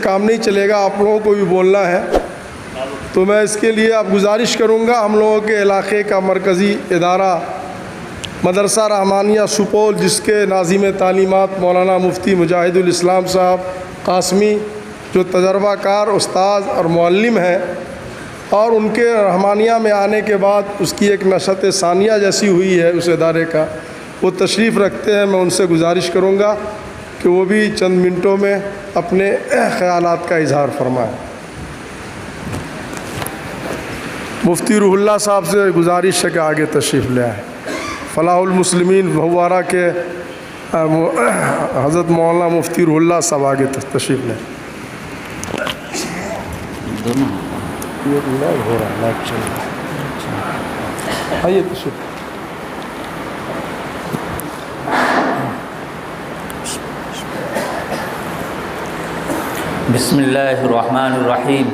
کام نہیں چلے گا، آپ لوگوں کو بھی بولنا ہے، تو میں اس کے لیے اب گزارش کروں گا ہم لوگوں کے علاقے کا مرکزی ادارہ مدرسہ رحمانیہ سپول، جس کے ناظم تعلیمات مولانا مفتی مجاہد الاسلام صاحب قاسمی، جو تجربہ کار استاذ اور معلم ہیں، اور ان کے رحمانیہ میں آنے کے بعد اس کی ایک نشست ثانیہ جیسی ہوئی ہے اس ادارے کا، وہ تشریف رکھتے ہیں۔ میں ان سے گزارش کروں گا کہ وہ بھی چند منٹوں میں اپنے خیالات کا اظہار فرمائیں۔ مفتی روح اللہ صاحب سے گزارش ہے کہ آگے تشریف لے آئیں۔ فلاح المسلمین بھوارہ کے حضرت مولانا مفتی روح اللہ صاحب آگے تشریف لیں۔ ہو رہا ہے لائٹ چل رہا ہے، آئیے تشریف۔ بسم اللہ الرحمن الرحیم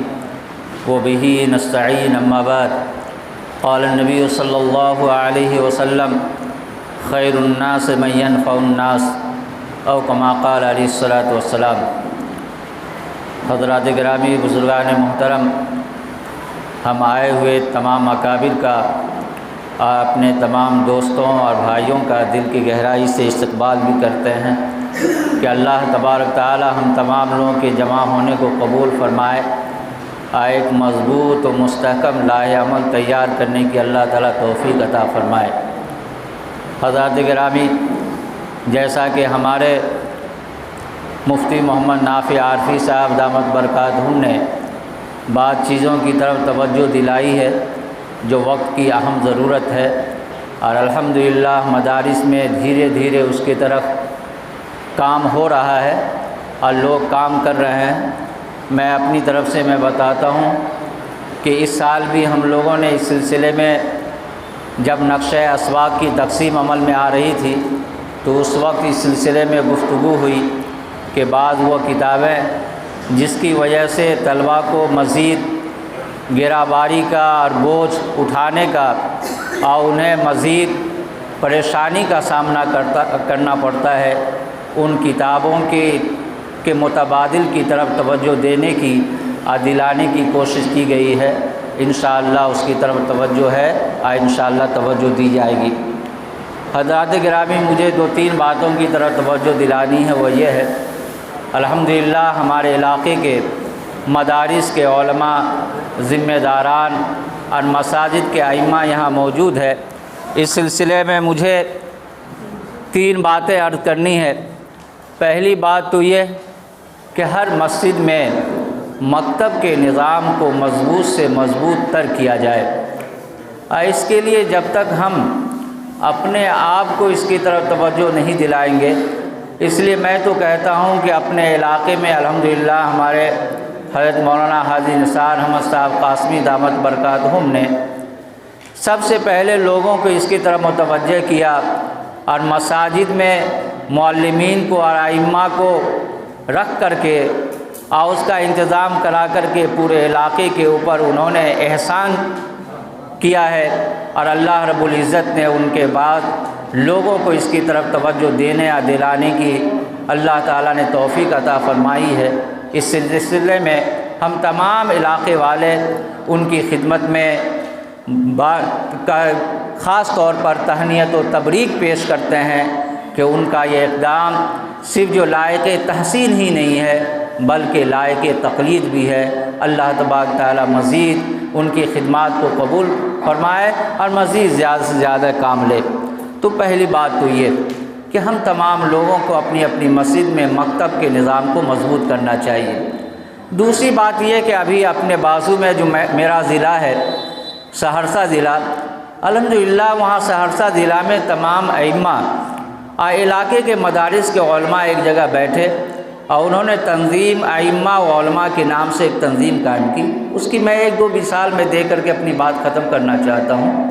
وبہ نستعین، اما بعد، قال النبی صلی اللہ علیہ وسلم خیر الناس من ينفع الناس، او کما قال علیہ الصلاۃ والسلام۔ حضرات گرامی، بزرگان محترم، ہم آئے ہوئے تمام اکابر کا، اپنے تمام دوستوں اور بھائیوں کا دل کی گہرائی سے استقبال بھی کرتے ہیں کہ اللہ تبارک تعالی ہم تمام لوگوں کے جمع ہونے کو قبول فرمائے، ایک مضبوط و مستحکم لاہ عمل تیار کرنے کی اللہ تعالیٰ توفیق عطا فرمائے۔ حضرات گرامی، جیسا کہ ہمارے مفتی محمد نافع عارفی صاحب دامت برکاتہم نے بعض چیزوں کی طرف توجہ دلائی ہے جو وقت کی اہم ضرورت ہے، اور الحمدللہ مدارس میں دھیرے دھیرے اس کی طرف کام ہو رہا ہے اور لوگ کام کر رہے ہیں۔ میں اپنی طرف سے میں بتاتا ہوں کہ اس سال بھی ہم لوگوں نے اس سلسلے میں جب نقشہ اسواق کی تقسیم عمل میں آ رہی تھی تو اس وقت اس سلسلے میں گفتگو ہوئی کہ بعض وہ کتابیں جس کی وجہ سے طلباء کو مزید گراباری کا اور بوجھ اٹھانے کا اور انہیں مزید پریشانی کا سامنا کرنا پڑتا ہے، ان کتابوں کے متبادل کی طرف توجہ دینے کی اور دلانے کی کوشش کی گئی ہے۔ انشاءاللہ اس کی طرف توجہ ہے اور انشاءاللہ توجہ دی جائے گی۔ حضرات گرامی، مجھے 2-3 باتوں کی طرف توجہ دلانی ہے، وہ یہ ہے، الحمدللہ ہمارے علاقے کے مدارس کے علماء، ذمہ داران اور مساجد کے ائمہ یہاں موجود ہے۔ اس سلسلے میں مجھے 3 باتیں عرض کرنی ہے۔ پہلی بات تو یہ کہ ہر مسجد میں مکتب کے نظام کو مضبوط سے مضبوط تر کیا جائے، اور اس کے لیے جب تک ہم اپنے آپ کو اس کی طرف توجہ نہیں دلائیں گے، اس لیے میں تو کہتا ہوں کہ اپنے علاقے میں الحمدللہ ہمارے حضرت مولانا حاجی نثار احمد صاحب قاسمی دامت برکاتہم نے سب سے پہلے لوگوں کو اس کی طرف متوجہ کیا، اور مساجد میں معلمین کو اور ائمہ کو رکھ کر کے اور اس کا انتظام کرا کر کے پورے علاقے کے اوپر انہوں نے احسان کیا ہے، اور اللہ رب العزت نے ان کے بعد لوگوں کو اس کی طرف توجہ دینے اور دلانے کی اللہ تعالیٰ نے توفیق عطا فرمائی ہے۔ اس سلسلے میں ہم تمام علاقے والے ان کی خدمت میں خاص طور پر تہنیت و تبریک پیش کرتے ہیں کہ ان کا یہ اقدام صرف جو لائق تحسین ہی نہیں ہے بلکہ لائق تقلید بھی ہے۔ اللہ تبارک تعالیٰ مزید ان کی خدمات کو قبول فرمائے اور مزید زیادہ سے زیادہ کام لے۔ تو پہلی بات تو یہ کہ ہم تمام لوگوں کو اپنی اپنی مسجد میں مکتب کے نظام کو مضبوط کرنا چاہیے۔ دوسری بات یہ کہ ابھی اپنے بازو میں جو میرا ضلع ہے سہرسہ ضلع، الحمدللہ وہاں سہرسہ ضلع میں تمام ائمہ اور علاقے کے مدارس کے علماء ایک جگہ بیٹھے اور انہوں نے تنظیم ائمہ و علماء کے نام سے ایک تنظیم قائم کی۔ اس کی میں 1-2 مثال میں دے کر کے اپنی بات ختم کرنا چاہتا ہوں۔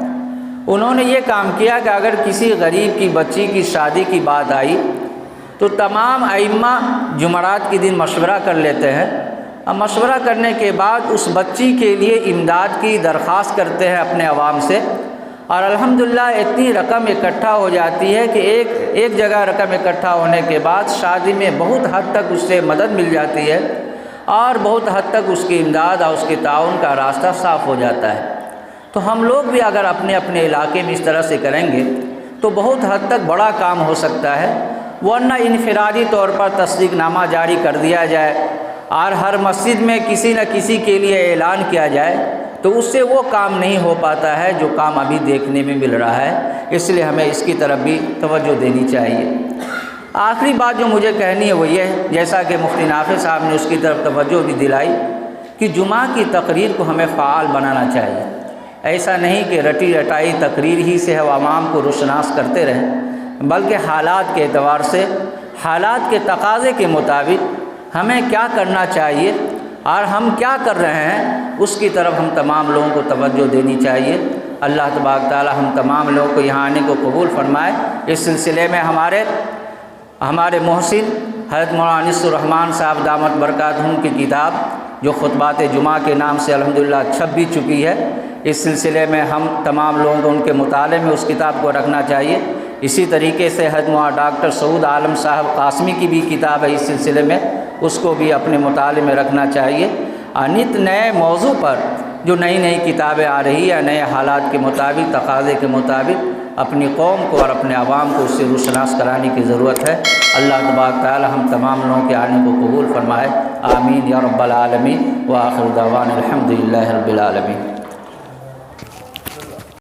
انہوں نے یہ کام کیا کہ اگر کسی غریب کی بچی کی شادی کی بات آئی تو تمام ائمہ جمعرات کے دن مشورہ کر لیتے ہیں، اور مشورہ کرنے کے بعد اس بچی کے لیے امداد کی درخواست کرتے ہیں اپنے عوام سے، اور الحمدللہ اتنی رقم اکٹھا ہو جاتی ہے کہ ایک جگہ رقم اکٹھا ہونے کے بعد شادی میں بہت حد تک اس سے مدد مل جاتی ہے، اور بہت حد تک اس کی امداد اور اس کے تعاون کا راستہ صاف ہو جاتا ہے۔ تو ہم لوگ بھی اگر اپنے اپنے علاقے میں اس طرح سے کریں گے تو بہت حد تک بڑا کام ہو سکتا ہے، ورنہ انفرادی طور پر تصدیق نامہ جاری کر دیا جائے اور ہر مسجد میں کسی نہ کسی کے لیے اعلان کیا جائے تو اس سے وہ کام نہیں ہو پاتا ہے جو کام ابھی دیکھنے میں مل رہا ہے۔ اس لیے ہمیں اس کی طرف بھی توجہ دینی چاہیے۔ آخری بات جو مجھے کہنی ہے وہ یہ ہے، جیسا کہ مفتی نافع صاحب نے اس کی طرف توجہ بھی دلائی، کہ جمعہ کی تقریر کو ہمیں فعال بنانا چاہیے۔ ایسا نہیں کہ رٹی رٹائی تقریر ہی سے ہم عوام کو روشناس کرتے رہیں، بلکہ حالات کے اعتبار سے، حالات کے تقاضے کے مطابق ہمیں کیا کرنا چاہیے اور ہم کیا کر رہے ہیں اس کی طرف ہم تمام لوگوں کو توجہ دینی چاہیے۔ اللہ تبارک تعالی ہم تمام لوگوں کو یہاں آنے کو قبول فرمائے۔ اس سلسلے میں ہمارے محسن حضرت مولانا انیس الرحمن صاحب دامت برکاتہم کی کتاب جو خطبات جمعہ کے نام سے الحمدللہ چھپ بھی چکی ہے، اس سلسلے میں ہم تمام لوگوں کو ان کے مطالعے میں اس کتاب کو رکھنا چاہیے۔ اسی طریقے سے حضرت مولانا ڈاکٹر سعود عالم صاحب قاسمی کی بھی کتاب ہے اس سلسلے میں، اس کو بھی اپنے مطالعے میں رکھنا چاہیے۔ نت نئے موضوع پر جو نئی نئی کتابیں آ رہی ہیں، نئے حالات کے مطابق، تقاضے کے مطابق اپنی قوم کو اور اپنے عوام کو اس سے روشناس کرانے کی ضرورت ہے۔ اللہ تبارک تعالی ہم تمام لوگوں کے آنے کو قبول فرمائے، آمین یا رب العالمین، وآخر دعوانا الحمدللہ رب العالمین۔